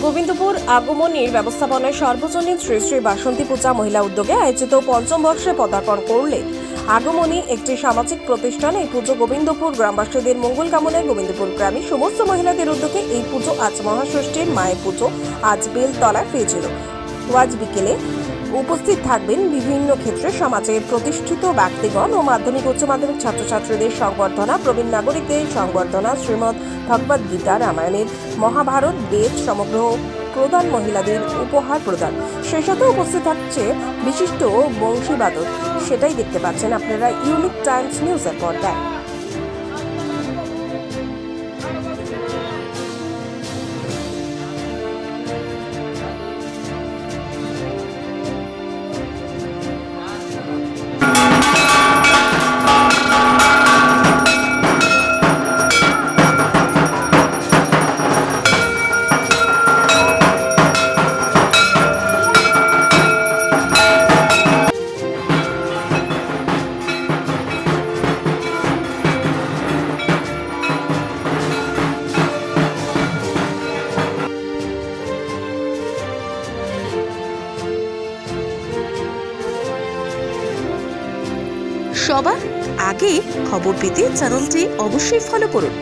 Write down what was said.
গোবিন্দপুর আগমনীর ব্যবস্থাপনায় সর্বজনীন শ্রী শ্রী বাসন্তী পূজা মহিলা উদ্যোগে আয়োজিত পঞ্চম বর্ষে পদার্পণ করলে আগমনী একটি সামাজিক প্রতিষ্ঠান। এই পুজো গোবিন্দপুর গ্রামবাসীদের মঙ্গল কামনায় গোবিন্দপুর গ্রামে সমস্ত মহিলাদের উদ্যোগে এই পুজো আজ মহাষষ্ঠীর মায়ের পুজো আজ বেলতলায় হয়েছিল। আজ বিকেলে উপস্থিত থাকবেন বিভিন্ন ক্ষেত্রে সমাজের প্রতিষ্ঠিত ব্যক্তিগণ ও মাধ্যমিক উচ্চ মাধ্যমিক ছাত্রছাত্রীদের সংবর্ধনা, প্রবীণ নাগরিকদের সংবর্ধনা, শ্রীমদ্ ভগবদ গীতা, রামায়ণের মহাভারত, বেদ সমগ্র প্রদান, মহিলাদের উপহার প্রদান। সেই সাথে উপস্থিত থাকছে বিশিষ্ট বংশীবাদক। সেটাই দেখতে পাচ্ছেন আপনারা ইউনিক টাইমস নিউজের পর্দায়। সবার আগে খবর পেতে চ্যানেলটি অবশ্যই ফলো করুন।